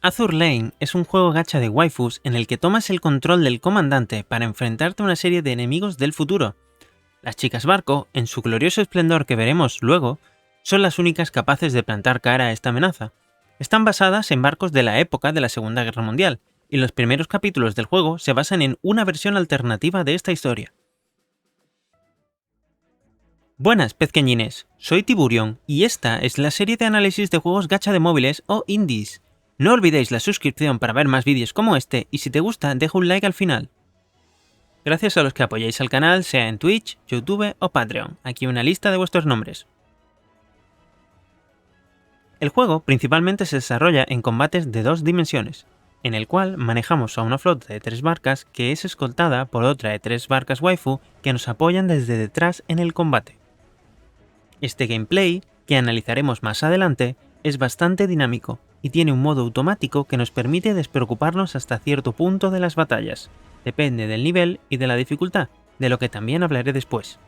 Azur Lane es un juego gacha de waifus en el que tomas el control del comandante para enfrentarte a una serie de enemigos del futuro. Las chicas barco, en su glorioso esplendor que veremos luego, son las únicas capaces de plantar cara a esta amenaza. Están basadas en barcos de la época de la Segunda Guerra Mundial, y los primeros capítulos del juego se basan en una versión alternativa de esta historia. Buenas pezqueñines, soy Tiburion y esta es la serie de análisis de juegos gacha de móviles o indies. No olvidéis la suscripción para ver más vídeos como este y si te gusta deja un like al final. Gracias a los que apoyáis al canal, sea en Twitch, YouTube o Patreon, aquí una lista de vuestros nombres. El juego principalmente se desarrolla en combates de dos dimensiones, en el cual manejamos a una flota de 3 barcas que es escoltada por otra de 3 barcas waifu que nos apoyan desde detrás en el combate. Este gameplay, que analizaremos más adelante, es bastante dinámico y tiene un modo automático que nos permite despreocuparnos hasta cierto punto de las batallas. Depende del nivel y de la dificultad, de lo que también hablaré después.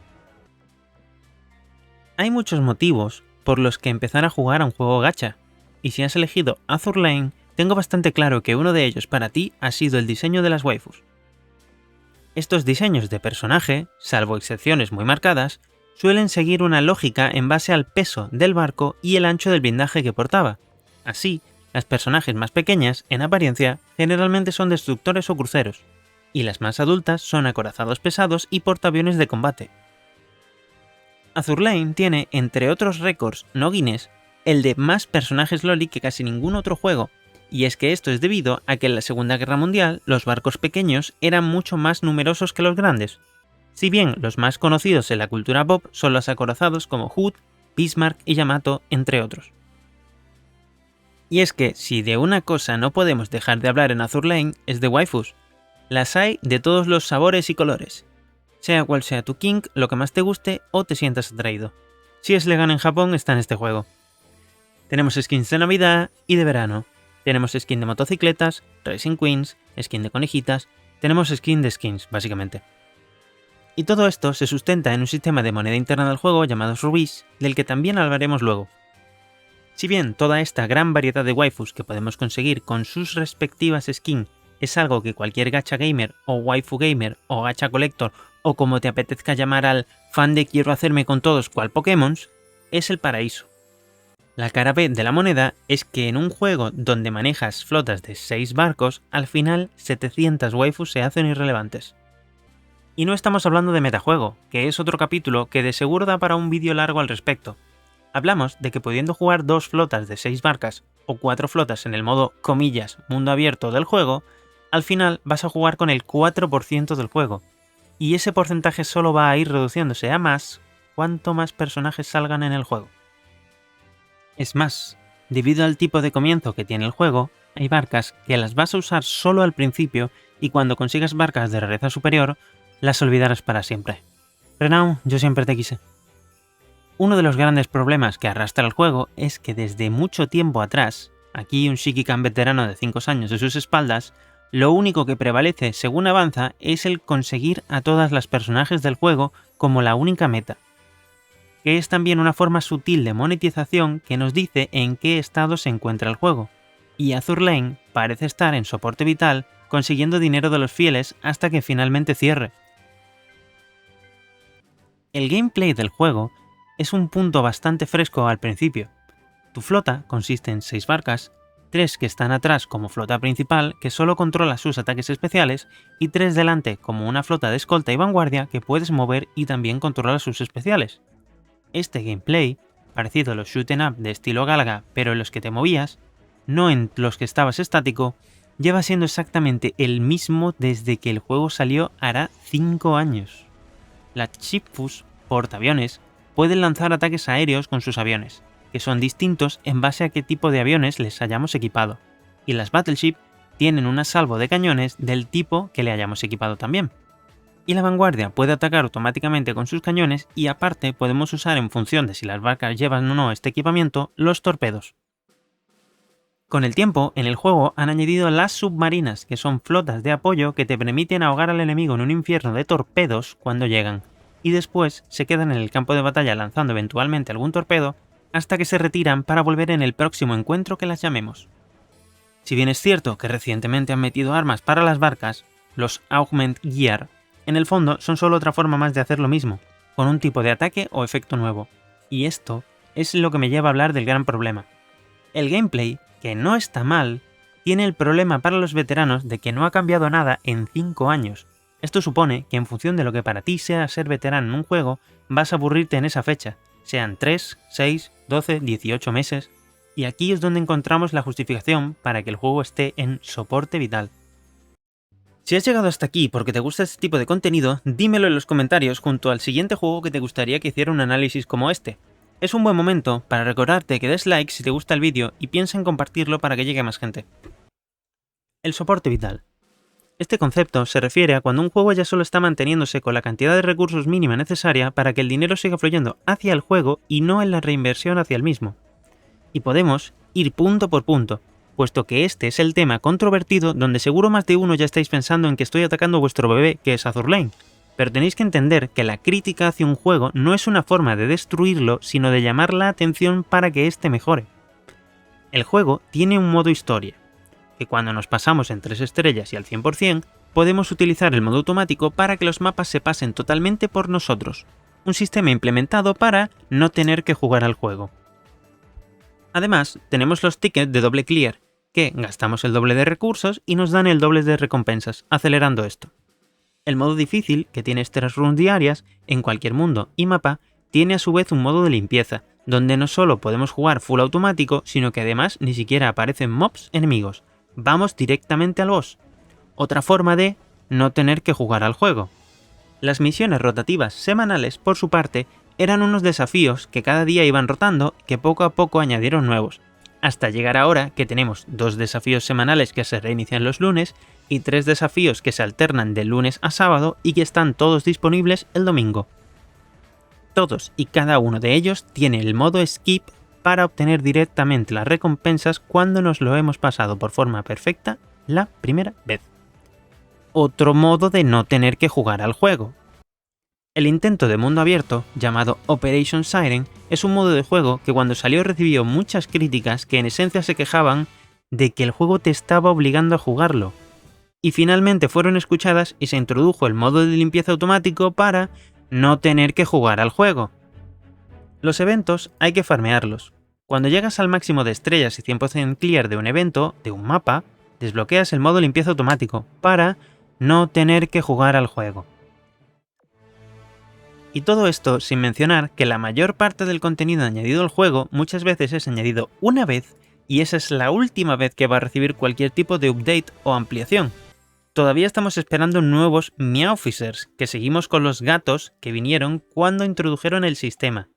Hay muchos motivos por los que empezar a jugar a un juego gacha, y si has elegido Azur Lane, tengo bastante claro que uno de ellos para ti ha sido el diseño de las waifus. Estos diseños de personaje, salvo excepciones muy marcadas, suelen seguir una lógica en base al peso del barco y el ancho del blindaje que portaba. Así, las personajes más pequeñas, en apariencia, generalmente son destructores o cruceros, y las más adultas son acorazados pesados y portaaviones de combate. Azur Lane tiene, entre otros récords no Guinness, el de más personajes loli que casi ningún otro juego, y es que esto es debido a que en la Segunda Guerra Mundial los barcos pequeños eran mucho más numerosos que los grandes. Si bien los más conocidos en la cultura pop son los acorazados como Hood, Bismarck y Yamato, entre otros. Y es que si de una cosa no podemos dejar de hablar en Azur Lane es de waifus. Las hay de todos los sabores y colores. Sea cual sea tu kink, lo que más te guste o te sientas atraído. Si es legal en Japón, está en este juego. Tenemos skins de Navidad y de verano. Tenemos skin de motocicletas, Racing Queens, skin de conejitas, tenemos skin de skins, básicamente. Y todo esto se sustenta en un sistema de moneda interna del juego llamado Rubis, del que también hablaremos luego. Si bien toda esta gran variedad de waifus que podemos conseguir con sus respectivas skins es algo que cualquier gacha gamer o waifu gamer o gacha collector o como te apetezca llamar al fan de quiero hacerme con todos cual Pokémon, es el paraíso. La cara B de la moneda es que en un juego donde manejas flotas de 6 barcos, al final 700 waifus se hacen irrelevantes. Y no estamos hablando de metajuego, que es otro capítulo que de seguro da para un vídeo largo al respecto. Hablamos de que pudiendo jugar 2 flotas de 6 barcas o 4 flotas en el modo comillas mundo abierto del juego, al final vas a jugar con el 4% del juego, y ese porcentaje solo va a ir reduciéndose a más cuanto más personajes salgan en el juego. Es más, debido al tipo de comienzo que tiene el juego, hay barcas que las vas a usar solo al principio y cuando consigas barcas de rareza superior, las olvidarás para siempre. Renown, yo siempre te quise. Uno de los grandes problemas que arrastra el juego es que desde mucho tiempo atrás, aquí un Shikikan veterano de 5 años de sus espaldas, lo único que prevalece según avanza es el conseguir a todas las personajes del juego como la única meta, que es también una forma sutil de monetización que nos dice en qué estado se encuentra el juego, y Azur Lane parece estar en soporte vital consiguiendo dinero de los fieles hasta que finalmente cierre. El gameplay del juego es un punto bastante fresco al principio. Tu flota consiste en 6 barcas, 3 que están atrás como flota principal que solo controla sus ataques especiales y 3 delante como una flota de escolta y vanguardia que puedes mover y también controla sus especiales. Este gameplay, parecido a los shoot 'em up de estilo Galaga pero en los que te movías, no en los que estabas estático, lleva siendo exactamente el mismo desde que el juego salió hará 5 años. Las Shipfus, portaaviones, pueden lanzar ataques aéreos con sus aviones, que son distintos en base a qué tipo de aviones les hayamos equipado, y las Battleship tienen un salvo de cañones del tipo que le hayamos equipado también. Y la vanguardia puede atacar automáticamente con sus cañones y aparte podemos usar en función de si las barcas llevan o no este equipamiento, los torpedos. Con el tiempo, en el juego han añadido las submarinas, que son flotas de apoyo que te permiten ahogar al enemigo en un infierno de torpedos cuando llegan, y después se quedan en el campo de batalla lanzando eventualmente algún torpedo hasta que se retiran para volver en el próximo encuentro que las llamemos. Si bien es cierto que recientemente han metido armas para las barcas, los Augment Gear, en el fondo son solo otra forma más de hacer lo mismo, con un tipo de ataque o efecto nuevo. Y esto es lo que me lleva a hablar del gran problema. El gameplay, que no está mal, tiene el problema para los veteranos de que no ha cambiado nada en 5 años. Esto supone que en función de lo que para ti sea ser veterano en un juego, vas a aburrirte en esa fecha, sean 3, 6, 12, 18 meses, y aquí es donde encontramos la justificación para que el juego esté en soporte vital. Si has llegado hasta aquí porque te gusta este tipo de contenido, dímelo en los comentarios junto al siguiente juego que te gustaría que hiciera un análisis como este. Es un buen momento para recordarte que des like si te gusta el vídeo y piensa en compartirlo para que llegue a más gente. El soporte vital. Este concepto se refiere a cuando un juego ya solo está manteniéndose con la cantidad de recursos mínima necesaria para que el dinero siga fluyendo hacia el juego y no en la reinversión hacia el mismo. Y podemos ir punto por punto, puesto que este es el tema controvertido donde seguro más de uno ya estáis pensando en que estoy atacando a vuestro bebé, que es Azur Lane. Pero tenéis que entender que la crítica hacia un juego no es una forma de destruirlo, sino de llamar la atención para que éste mejore. El juego tiene un modo historia, que cuando nos pasamos en 3 estrellas y al 100%, podemos utilizar el modo automático para que los mapas se pasen totalmente por nosotros, un sistema implementado para no tener que jugar al juego. Además, tenemos los tickets de doble clear, que gastamos el doble de recursos y nos dan el doble de recompensas, acelerando esto. El modo difícil, que tiene 3 runs diarias en cualquier mundo y mapa, tiene a su vez un modo de limpieza, donde no solo podemos jugar full automático, sino que además ni siquiera aparecen mobs enemigos. Vamos directamente al boss. Otra forma de no tener que jugar al juego. Las misiones rotativas semanales, por su parte, eran unos desafíos que cada día iban rotando y que poco a poco añadieron nuevos, hasta llegar ahora que tenemos 2 desafíos semanales que se reinician los lunes y 3 desafíos que se alternan de lunes a sábado y que están todos disponibles el domingo. Todos y cada uno de ellos tiene el modo skip para obtener directamente las recompensas cuando nos lo hemos pasado por forma perfecta la primera vez. Otro modo de no tener que jugar al juego. El intento de mundo abierto, llamado Operation Siren, es un modo de juego que cuando salió recibió muchas críticas que en esencia se quejaban de que el juego te estaba obligando a jugarlo. Y finalmente fueron escuchadas y se introdujo el modo de limpieza automático para no tener que jugar al juego. Los eventos hay que farmearlos. Cuando llegas al máximo de estrellas y 100% clear de un evento, de un mapa, desbloqueas el modo limpieza automático para no tener que jugar al juego. Y todo esto sin mencionar que la mayor parte del contenido añadido al juego muchas veces es añadido una vez y esa es la última vez que va a recibir cualquier tipo de update o ampliación. Todavía estamos esperando nuevos Meowfisers, que seguimos con los gatos que vinieron cuando introdujeron el sistema.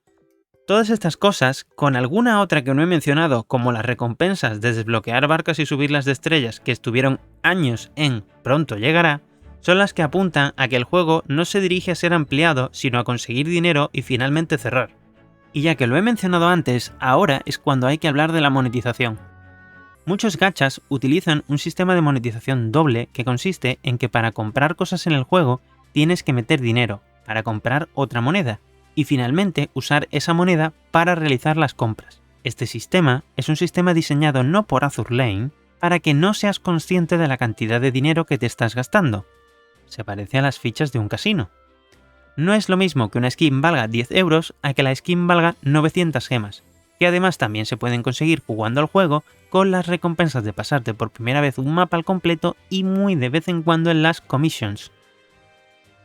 Todas estas cosas, con alguna otra que no he mencionado, como las recompensas de desbloquear barcas y subirlas de estrellas que estuvieron años en pronto llegará, son las que apuntan a que el juego no se dirige a ser ampliado, sino a conseguir dinero y finalmente cerrar. Y ya que lo he mencionado antes, ahora es cuando hay que hablar de la monetización. Muchos gachas utilizan un sistema de monetización doble que consiste en que para comprar cosas en el juego tienes que meter dinero, para comprar otra moneda, y finalmente usar esa moneda para realizar las compras. Este sistema es un sistema diseñado no por Azur Lane para que no seas consciente de la cantidad de dinero que te estás gastando. Se parece a las fichas de un casino. No es lo mismo que una skin valga 10 euros a que la skin valga 900 gemas, que además también se pueden conseguir jugando al juego con las recompensas de pasarte por primera vez un mapa al completo y muy de vez en cuando en las commissions.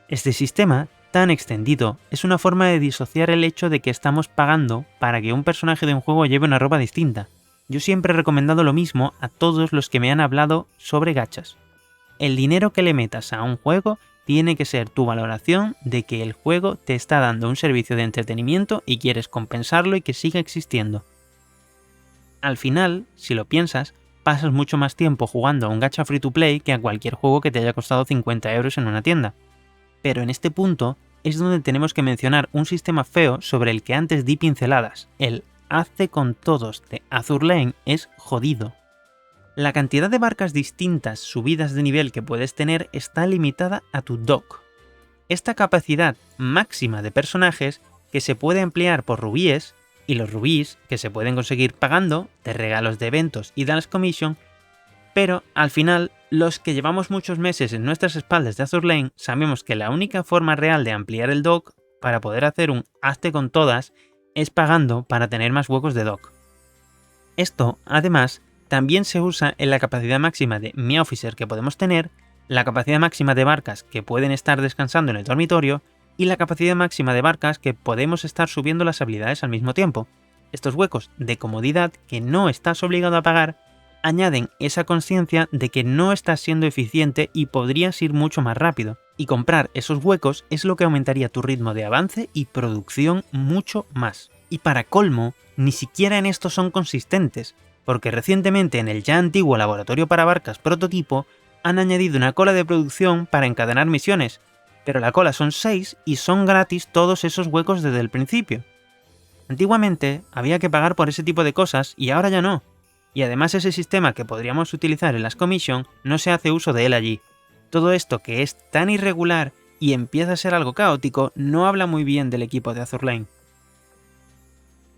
Este sistema tan extendido es una forma de disociar el hecho de que estamos pagando para que un personaje de un juego lleve una ropa distinta. Yo siempre he recomendado lo mismo a todos los que me han hablado sobre gachas. El dinero que le metas a un juego tiene que ser tu valoración de que el juego te está dando un servicio de entretenimiento y quieres compensarlo y que siga existiendo. Al final, si lo piensas, pasas mucho más tiempo jugando a un gacha free to play que a cualquier juego que te haya costado 50 euros en una tienda. Pero en este punto es donde tenemos que mencionar un sistema feo sobre el que antes di pinceladas. El hazte con todos de Azur Lane es jodido. La cantidad de barcas distintas subidas de nivel que puedes tener está limitada a tu dock. Esta capacidad máxima de personajes que se puede ampliar por rubíes, y los rubíes que se pueden conseguir pagando, de regalos de eventos y dance commission, Pero al final, los que llevamos muchos meses en nuestras espaldas de Azur Lane sabemos que la única forma real de ampliar el dock para poder hacer un hazte con todas es pagando para tener más huecos de dock. Esto, además, también se usa en la capacidad máxima de Mi Officer que podemos tener, la capacidad máxima de barcas que pueden estar descansando en el dormitorio y la capacidad máxima de barcas que podemos estar subiendo las habilidades al mismo tiempo. Estos huecos de comodidad que no estás obligado a pagar añaden esa conciencia de que no estás siendo eficiente y podrías ir mucho más rápido, y comprar esos huecos es lo que aumentaría tu ritmo de avance y producción mucho más. Y para colmo, ni siquiera en esto son consistentes, porque recientemente en el ya antiguo laboratorio para barcas prototipo han añadido una cola de producción para encadenar misiones, pero la cola son 6 y son gratis todos esos huecos desde el principio. Antiguamente había que pagar por ese tipo de cosas y ahora ya no. Y además ese sistema que podríamos utilizar en las commission no se hace uso de él allí. Todo esto que es tan irregular y empieza a ser algo caótico no habla muy bien del equipo de Azur Lane.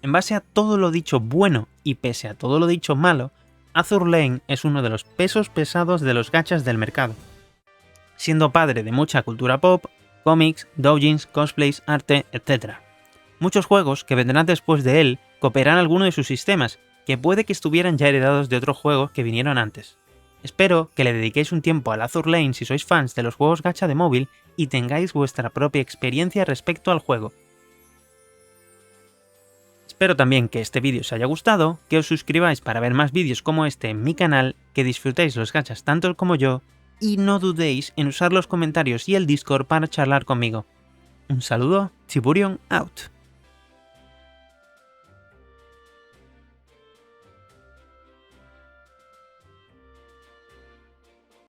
En base a todo lo dicho bueno y pese a todo lo dicho malo, Azur Lane es uno de los pesos pesados de los gachas del mercado. Siendo padre de mucha cultura pop, cómics, doujins, cosplays, arte, etc. Muchos juegos que vendrán después de él copiarán alguno de sus sistemas, que puede que estuvieran ya heredados de otros juegos que vinieron antes. Espero que le dediquéis un tiempo al Azur Lane si sois fans de los juegos gacha de móvil y tengáis vuestra propia experiencia respecto al juego. Espero también que este vídeo os haya gustado, que os suscribáis para ver más vídeos como este en mi canal, que disfrutéis los gachas tanto como yo, y no dudéis en usar los comentarios y el Discord para charlar conmigo. Un saludo, Chiburion out.